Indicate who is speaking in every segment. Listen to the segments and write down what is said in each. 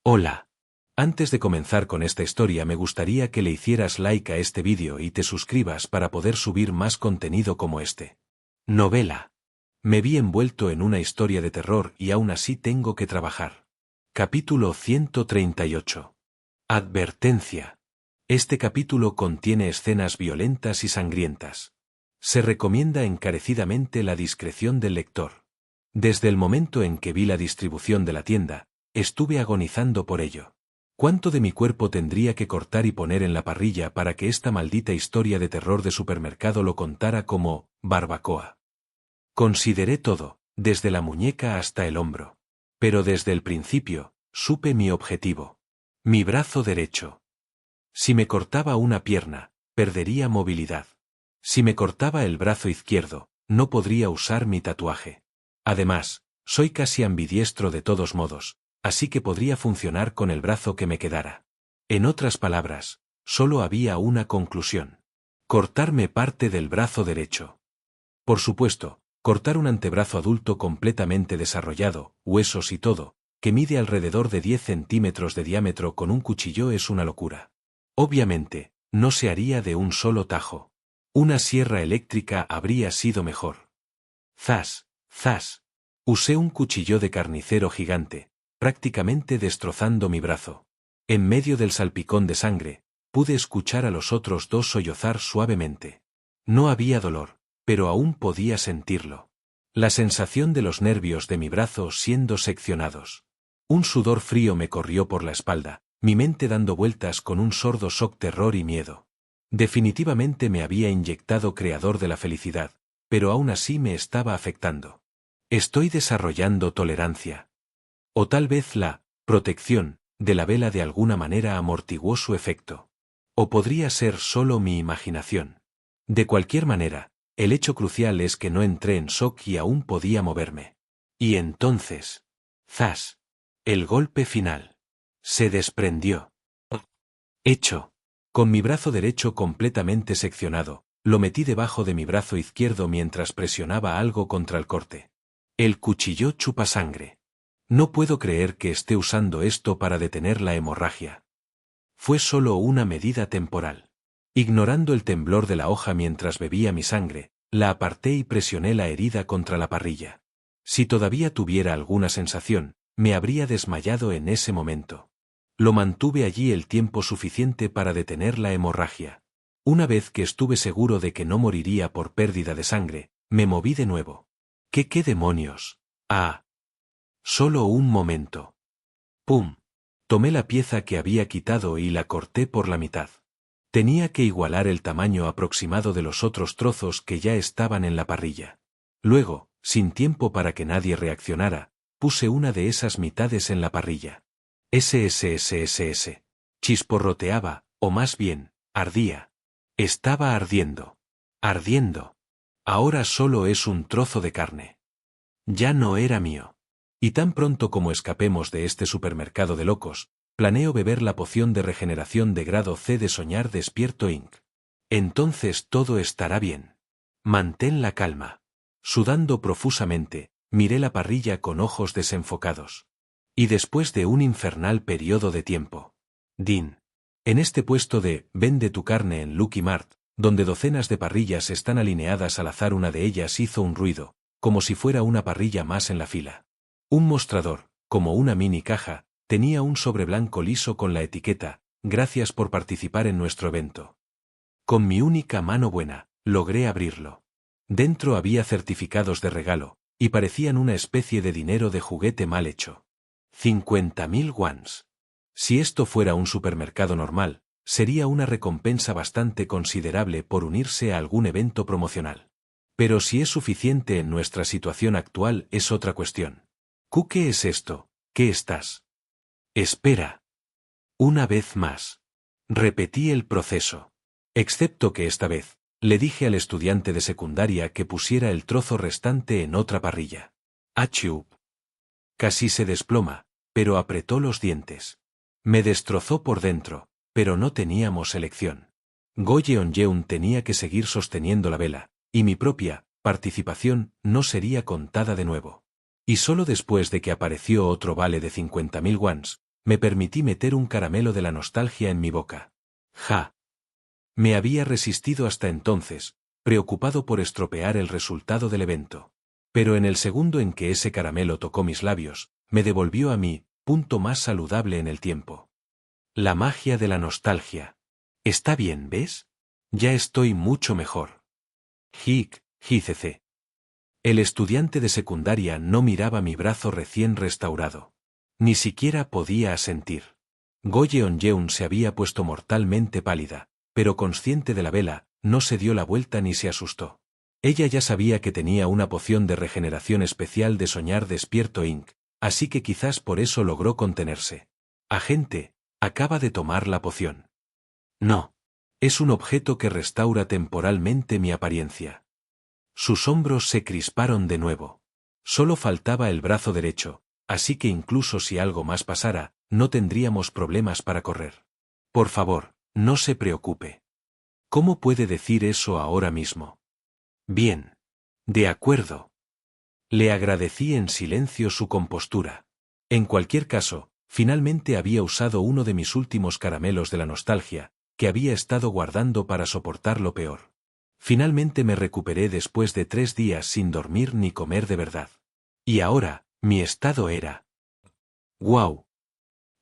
Speaker 1: Hola. Antes de comenzar con esta historia me gustaría que le hicieras like a este vídeo y te suscribas para poder subir más contenido como este. Novela. Me vi envuelto en una historia de terror y aún así tengo que trabajar. Capítulo 138. Advertencia. Este capítulo contiene escenas violentas y sangrientas. Se recomienda encarecidamente la discreción del lector. Desde el momento en que vi la distribución de la tienda, estuve agonizando por ello. ¿Cuánto de mi cuerpo tendría que cortar y poner en la parrilla para que esta maldita historia de terror de supermercado lo contara como barbacoa? Consideré todo, desde la muñeca hasta el hombro. Pero desde el principio, supe mi objetivo. Mi brazo derecho. Si me cortaba una pierna, perdería movilidad. Si me cortaba el brazo izquierdo, no podría usar mi tatuaje. Además, soy casi ambidiestro de todos modos, así que podría funcionar con el brazo que me quedara. En otras palabras, solo había una conclusión. Cortarme parte del brazo derecho. Por supuesto, cortar un antebrazo adulto completamente desarrollado, huesos y todo, que mide alrededor de 10 centímetros de diámetro con un cuchillo es una locura. Obviamente, no se haría de un solo tajo. Una sierra eléctrica habría sido mejor. Zas, zas. Usé un cuchillo de carnicero gigante, prácticamente destrozando mi brazo. En medio del salpicón de sangre, pude escuchar a los otros dos sollozar suavemente. No había dolor, pero aún podía sentirlo. La sensación de los nervios de mi brazo siendo seccionados. Un sudor frío me corrió por la espalda, mi mente dando vueltas con un sordo shock, terror y miedo. Definitivamente me había inyectado creador de la felicidad, pero aún así me estaba afectando. Estoy desarrollando tolerancia. O tal vez la protección de la vela de alguna manera amortiguó su efecto. O podría ser solo mi imaginación. De cualquier manera, el hecho crucial es que no entré en shock y aún podía moverme. Y entonces, ¡zas! El golpe final. Se desprendió. Hecho. Con mi brazo derecho completamente seccionado, lo metí debajo de mi brazo izquierdo mientras presionaba algo contra el corte. El cuchillo chupa sangre. No puedo creer que esté usando esto para detener la hemorragia. Fue solo una medida temporal. Ignorando el temblor de la hoja mientras bebía mi sangre, la aparté y presioné la herida contra la parrilla. Si todavía tuviera alguna sensación, me habría desmayado en ese momento. Lo mantuve allí el tiempo suficiente para detener la hemorragia. Una vez que estuve seguro de que no moriría por pérdida de sangre, me moví de nuevo. ¿Qué demonios? Ah. Solo un momento. ¡Pum! Tomé la pieza que había quitado y la corté por la mitad. Tenía que igualar el tamaño aproximado de los otros trozos que ya estaban en la parrilla. Luego, sin tiempo para que nadie reaccionara, puse una de esas mitades en la parrilla. SSSSS. Chisporroteaba, o más bien, ardía. Estaba ardiendo. Ardiendo. Ahora solo es un trozo de carne. Ya no era mío. Y tan pronto como escapemos de este supermercado de locos, planeo beber la poción de regeneración de grado C de Soñar Despierto Inc. Entonces todo estará bien. Mantén la calma. Sudando profusamente, miré la parrilla con ojos desenfocados. Y después de un infernal periodo de tiempo. Dean. En este puesto de Vende tu carne en Lucky Mart, donde docenas de parrillas están alineadas al azar, una de ellas hizo un ruido, como si fuera una parrilla más en la fila. Un mostrador, como una mini caja, tenía un sobre blanco liso con la etiqueta, «Gracias por participar en nuestro evento». Con mi única mano buena, logré abrirlo. Dentro había certificados de regalo, y parecían una especie de dinero de juguete mal hecho. 50.000 wons. Si esto fuera un supermercado normal, sería una recompensa bastante considerable por unirse a algún evento promocional. Pero si es suficiente en nuestra situación actual es otra cuestión. ¿Qué es esto? ¿Qué estás? Espera. Una vez más. Repetí el proceso. Excepto que esta vez, le dije al estudiante de secundaria que pusiera el trozo restante en otra parrilla. Achú. Casi se desploma, pero apretó los dientes. Me destrozó por dentro, pero no teníamos elección. Goyeon tenía que seguir sosteniendo la vela, y mi propia participación no sería contada de nuevo. Y solo después de que apareció otro vale de 50.000 wons, Me permití meter un caramelo de la nostalgia en mi boca. Ja. Me había resistido hasta entonces, preocupado por estropear el resultado del evento. Pero en el segundo en que ese caramelo tocó mis labios, me devolvió a mi punto más saludable en el tiempo. La magia de la nostalgia. Está bien, ¿ves? Ya estoy mucho mejor. Jicc. El estudiante de secundaria no miraba mi brazo recién restaurado. Ni siquiera podía asentir. Go Yeon-jeon se había puesto mortalmente pálida, pero consciente de la vela, no se dio la vuelta ni se asustó. Ella ya sabía que tenía una poción de regeneración especial de soñar despierto Inc., así que quizás por eso logró contenerse. Agente, acaba de tomar la poción. No. Es un objeto que restaura temporalmente mi apariencia. Sus hombros se crisparon de nuevo. Solo faltaba el brazo derecho, así que incluso si algo más pasara, no tendríamos problemas para correr. Por favor, no se preocupe. ¿Cómo puede decir eso ahora mismo? Bien. De acuerdo. Le agradecí en silencio su compostura. En cualquier caso, finalmente había usado uno de mis últimos caramelos de la nostalgia, que había estado guardando para soportar lo peor. Finalmente me recuperé después de 3 días sin dormir ni comer de verdad. Y ahora, mi estado era... ¡Guau!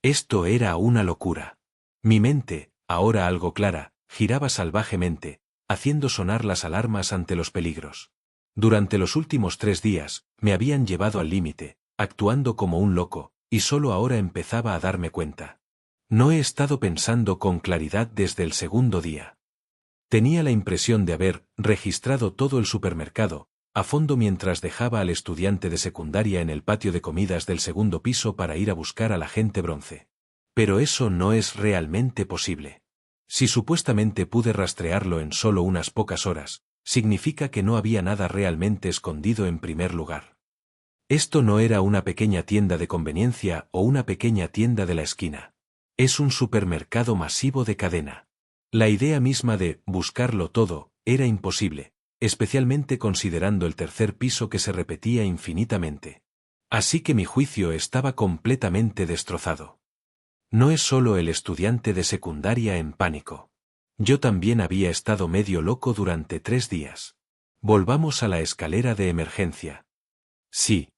Speaker 1: Esto era una locura. Mi mente, ahora algo clara, giraba salvajemente, haciendo sonar las alarmas ante los peligros. Durante los últimos 3 días, me habían llevado al límite, actuando como un loco, y solo ahora empezaba a darme cuenta. No he estado pensando con claridad desde el segundo día. Tenía la impresión de haber registrado todo el supermercado, a fondo mientras dejaba al estudiante de secundaria en el patio de comidas del segundo piso para ir a buscar al agente bronce. Pero eso no es realmente posible. Si supuestamente pude rastrearlo en solo unas pocas horas, significa que no había nada realmente escondido en primer lugar. Esto no era una pequeña tienda de conveniencia o una pequeña tienda de la esquina. Es un supermercado masivo de cadena. La idea misma de buscarlo todo era imposible, especialmente considerando el tercer piso que se repetía infinitamente. Así que mi juicio estaba completamente destrozado. No es solo el estudiante de secundaria en pánico. Yo también había estado medio loco durante 3 días. Volvamos a la escalera de emergencia. Sí.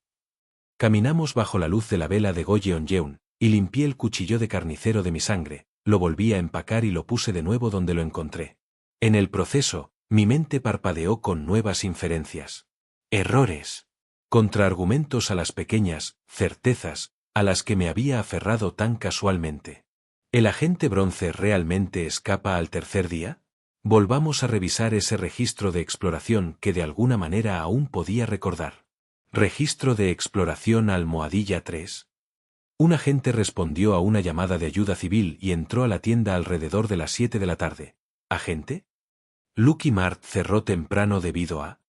Speaker 1: Caminamos bajo la luz de la vela de Go Yeon-jeon, y limpié el cuchillo de carnicero de mi sangre, lo volví a empacar y lo puse de nuevo donde lo encontré. En el proceso, mi mente parpadeó con nuevas inferencias. Errores. Contraargumentos a las pequeñas certezas a las que me había aferrado tan casualmente. ¿El agente bronce realmente escapa al tercer día? Volvamos a revisar ese registro de exploración que de alguna manera aún podía recordar. Registro de exploración almohadilla 3. Un agente respondió a una llamada de ayuda civil y entró a la tienda alrededor de las 7 de la tarde. ¿Agente? Lucky Mart cerró temprano debido a...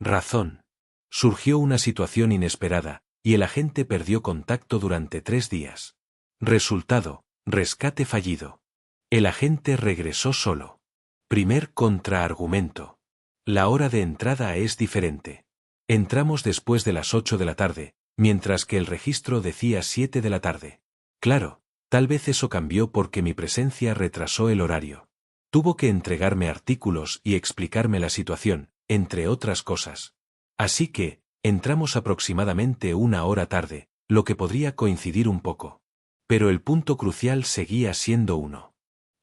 Speaker 1: Razón. Surgió una situación inesperada, y el agente perdió contacto durante 3 días. Resultado, rescate fallido. El agente regresó solo. Primer contraargumento. La hora de entrada es diferente. Entramos después de las 8 de la tarde, mientras que el registro decía 7 de la tarde. Claro, tal vez eso cambió porque mi presencia retrasó el horario. Tuvo que entregarme artículos y explicarme la situación, entre otras cosas. Así que, entramos aproximadamente 1 hora tarde, lo que podría coincidir un poco. Pero el punto crucial seguía siendo uno.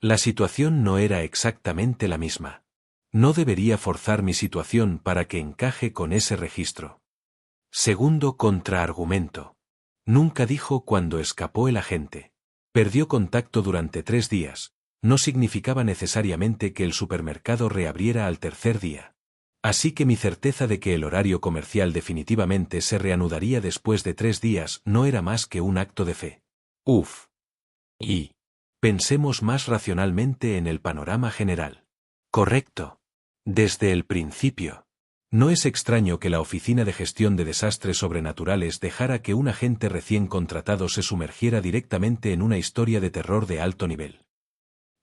Speaker 1: La situación no era exactamente la misma. No debería forzar mi situación para que encaje con ese registro. Segundo contraargumento. Nunca dijo cuándo escapó el agente. Perdió contacto durante 3 días. No significaba necesariamente que el supermercado reabriera al tercer día. Así que mi certeza de que el horario comercial definitivamente se reanudaría después de 3 días no era más que un acto de fe. Uf. Y pensemos más racionalmente en el panorama general. Correcto. Desde el principio. No es extraño que la Oficina de Gestión de Desastres Sobrenaturales dejara que un agente recién contratado se sumergiera directamente en una historia de terror de alto nivel.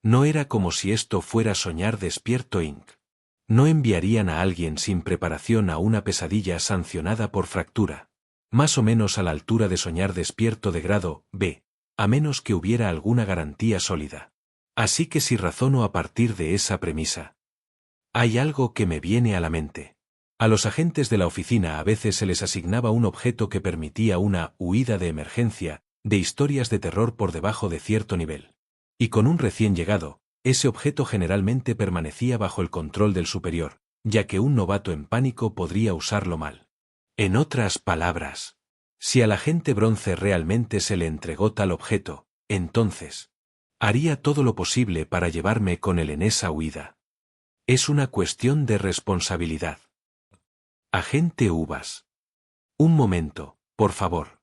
Speaker 1: No era como si esto fuera Soñar Despierto Inc. No enviarían a alguien sin preparación a una pesadilla sancionada por fractura. Más o menos a la altura de Soñar Despierto de grado B. a menos que hubiera alguna garantía sólida. Así que si razono a partir de esa premisa, hay algo que me viene a la mente. A los agentes de la oficina a veces se les asignaba un objeto que permitía una huida de emergencia, de historias de terror por debajo de cierto nivel. Y con un recién llegado, ese objeto generalmente permanecía bajo el control del superior, ya que un novato en pánico podría usarlo mal. En otras palabras, si al agente bronce realmente se le entregó tal objeto, entonces, haría todo lo posible para llevarme con él en esa huida. Es una cuestión de responsabilidad. Agente Uvas. Un momento, por favor.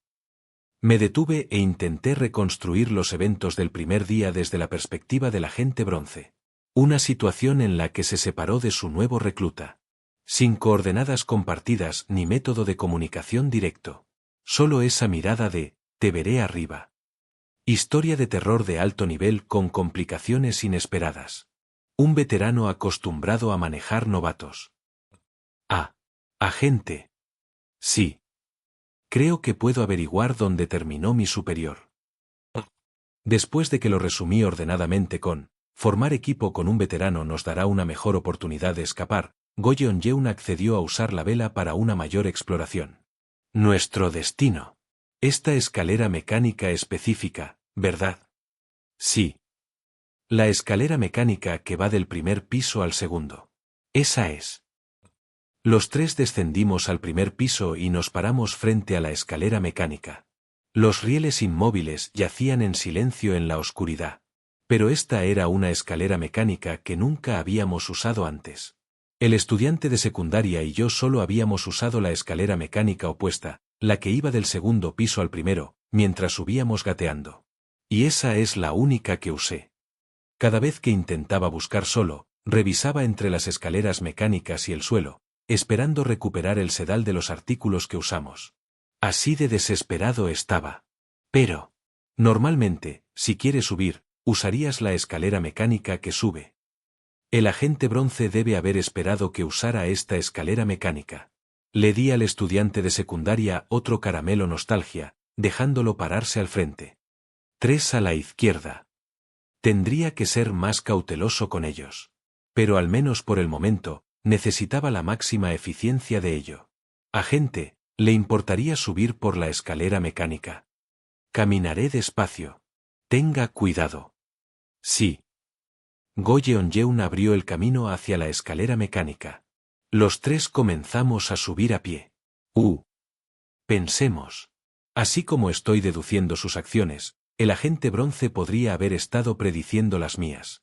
Speaker 1: Me detuve e intenté reconstruir los eventos del primer día desde la perspectiva del agente bronce. Una situación en la que se separó de su nuevo recluta. Sin coordenadas compartidas ni método de comunicación directo. Solo esa mirada de, te veré arriba. Historia de terror de alto nivel con complicaciones inesperadas. Un veterano acostumbrado a manejar novatos. Agente. Sí. Creo que puedo averiguar dónde terminó mi superior. Después de que lo resumí ordenadamente con, formar equipo con un veterano nos dará una mejor oportunidad de escapar, Go Yeon accedió a usar la vela para una mayor exploración. Nuestro destino. Esta escalera mecánica específica, ¿verdad? Sí. La escalera mecánica que va del primer piso al segundo. Esa es. Los tres descendimos al primer piso y nos paramos frente a la escalera mecánica. Los rieles inmóviles yacían en silencio en la oscuridad. Pero esta era una escalera mecánica que nunca habíamos usado antes. El estudiante de secundaria y yo solo habíamos usado la escalera mecánica opuesta, la que iba del segundo piso al primero, mientras subíamos gateando. Y esa es la única que usé. Cada vez que intentaba buscar solo, revisaba entre las escaleras mecánicas y el suelo, esperando recuperar el sedal de los artículos que usamos. Así de desesperado estaba. Pero, normalmente, si quieres subir, usarías la escalera mecánica que sube. El agente bronce debe haber esperado que usara esta escalera mecánica. Le di al estudiante de secundaria otro caramelo nostalgia, dejándolo pararse al frente. 3 a la izquierda. Tendría que ser más cauteloso con ellos. Pero al menos por el momento, necesitaba la máxima eficiencia de ello. Agente, ¿le importaría subir por la escalera mecánica? Caminaré despacio. Tenga cuidado. Sí. Go Yeon abrió el camino hacia la escalera mecánica. Los tres comenzamos a subir a pie. Pensemos. Así como estoy deduciendo sus acciones, el agente bronce podría haber estado prediciendo las mías.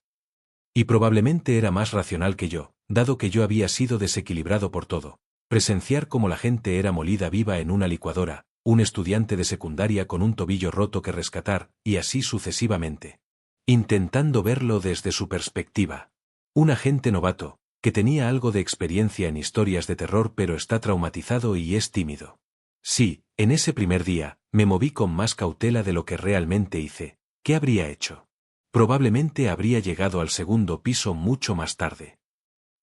Speaker 1: Y probablemente era más racional que yo, dado que yo había sido desequilibrado por todo. Presenciar cómo la gente era molida viva en una licuadora, un estudiante de secundaria con un tobillo roto que rescatar, y así sucesivamente. Intentando verlo desde su perspectiva. Un agente novato, que tenía algo de experiencia en historias de terror pero está traumatizado y es tímido. Sí, en ese primer día, me moví con más cautela de lo que realmente hice. ¿Qué habría hecho? Probablemente habría llegado al segundo piso mucho más tarde.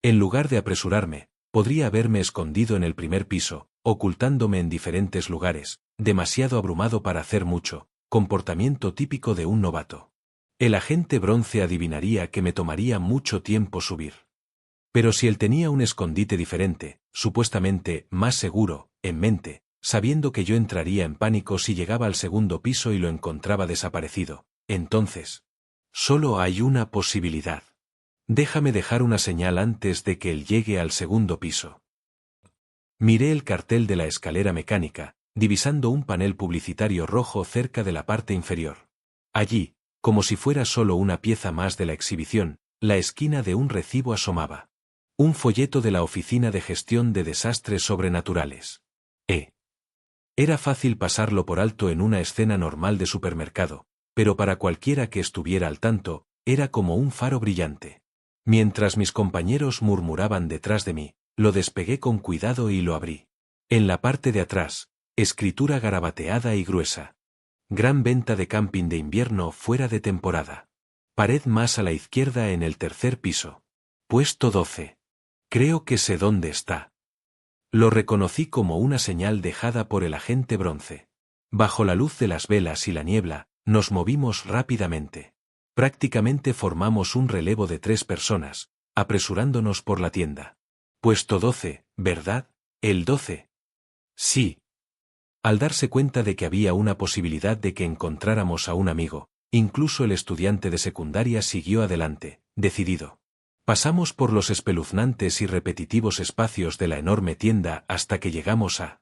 Speaker 1: En lugar de apresurarme, podría haberme escondido en el primer piso, ocultándome en diferentes lugares, demasiado abrumado para hacer mucho, comportamiento típico de un novato. El agente bronce adivinaría que me tomaría mucho tiempo subir. Pero si él tenía un escondite diferente, supuestamente más seguro, en mente, sabiendo que yo entraría en pánico si llegaba al segundo piso y lo encontraba desaparecido, entonces, solo hay una posibilidad. Déjame dejar una señal antes de que él llegue al segundo piso. Miré el cartel de la escalera mecánica, divisando un panel publicitario rojo cerca de la parte inferior. Allí, como si fuera solo una pieza más de la exhibición, la esquina de un recibo asomaba. Un folleto de la Oficina de Gestión de Desastres Sobrenaturales. Era fácil pasarlo por alto en una escena normal de supermercado, pero para cualquiera que estuviera al tanto, era como un faro brillante. Mientras mis compañeros murmuraban detrás de mí, lo despegué con cuidado y lo abrí. En la parte de atrás, escritura garabateada y gruesa. Gran venta de camping de invierno fuera de temporada. Pared más a la izquierda en el tercer piso. Puesto 12. Creo que sé dónde está. Lo reconocí como una señal dejada por el agente bronce. Bajo la luz de las velas y la niebla, Nos movimos rápidamente. Prácticamente formamos un relevo de 3 personas, apresurándonos por la tienda. Puesto 12, ¿verdad? ¿El 12? Sí. Al darse cuenta de que había una posibilidad de que encontráramos a un amigo, incluso el estudiante de secundaria siguió adelante, decidido. Pasamos por los espeluznantes y repetitivos espacios de la enorme tienda hasta que llegamos a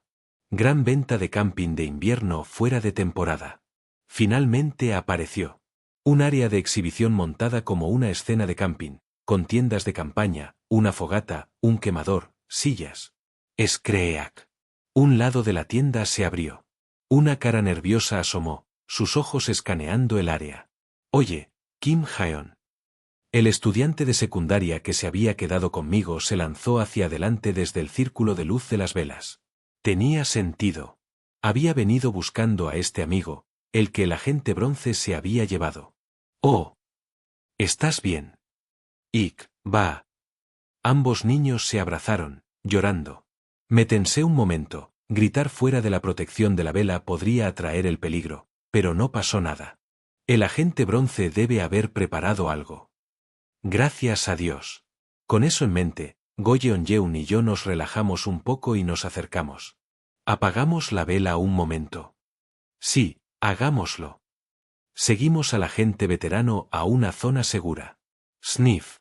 Speaker 1: gran venta de camping de invierno fuera de temporada. Finalmente apareció un área de exhibición montada como una escena de camping, con tiendas de campaña, una fogata, un quemador, sillas. Screak. Un lado de la tienda se abrió. Una cara nerviosa asomó, sus ojos escaneando el área. Oye, Kim Haeon. El estudiante de secundaria que se había quedado conmigo se lanzó hacia adelante desde el círculo de luz de las velas. Tenía sentido. Había venido buscando a este amigo, el que el agente bronce se había llevado. Oh. ¿Estás bien? Ick, va. Ambos niños se abrazaron, llorando. Me tensé un momento, gritar fuera de la protección de la vela podría atraer el peligro, pero no pasó nada. El agente bronce debe haber preparado algo. Gracias a Dios. Con eso en mente, Go Yeon-yeon y yo nos relajamos un poco y nos acercamos. ¿Apagamos la vela un momento? Sí, hagámoslo. Seguimos al agente veterano a una zona segura. Sniff.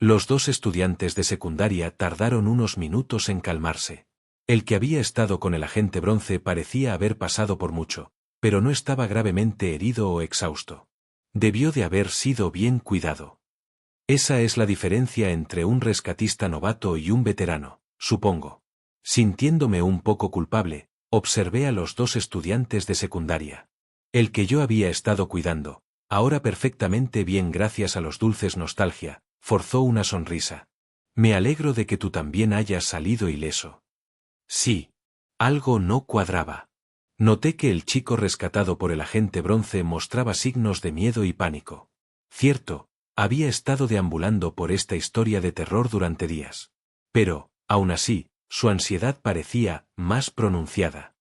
Speaker 1: Los 2 estudiantes de secundaria tardaron unos minutos en calmarse. El que había estado con el agente bronce parecía haber pasado por mucho, pero no estaba gravemente herido o exhausto. Debió de haber sido bien cuidado. Esa es la diferencia entre un rescatista novato y un veterano, supongo. Sintiéndome un poco culpable, observé a los 2 estudiantes de secundaria. El que yo había estado cuidando, ahora perfectamente bien gracias a los dulces nostalgia, forzó una sonrisa. Me alegro de que tú también hayas salido ileso. Sí. Algo no cuadraba. Noté que el chico rescatado por el agente bronce mostraba signos de miedo y pánico. Cierto, había estado deambulando por esta historia de terror durante días. Pero, aún así, su ansiedad parecía más pronunciada.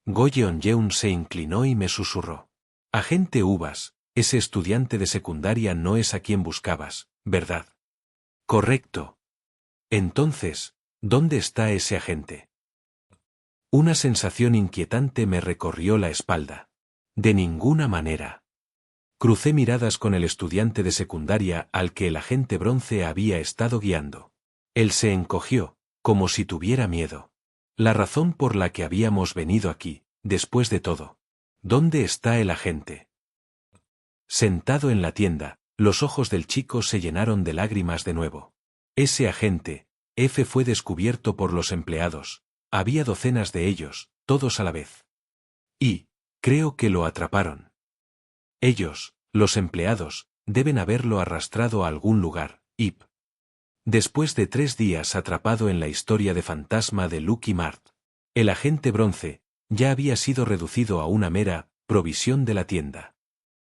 Speaker 1: Go Yeon-yeon se inclinó y me susurró. Agente Uvas, ese estudiante de secundaria no es a quien buscabas, ¿verdad? Correcto. Entonces, ¿dónde está ese agente? Una sensación inquietante me recorrió la espalda. De ninguna manera. Crucé miradas con el estudiante de secundaria al que el agente bronce había estado guiando. Él se encogió, como si tuviera miedo. La razón por la que habíamos venido aquí, después de todo. ¿Dónde está el agente? Sentado en la tienda, los ojos del chico se llenaron de lágrimas de nuevo. Ese agente, F, fue descubierto por los empleados. Había docenas de ellos, todos a la vez. Y, creo que lo atraparon. Ellos, los empleados, deben haberlo arrastrado a algún lugar, Ip. Después de 3 días atrapado en la historia de fantasma de Lucky Mart, el agente bronce ya había sido reducido a una mera provisión de la tienda.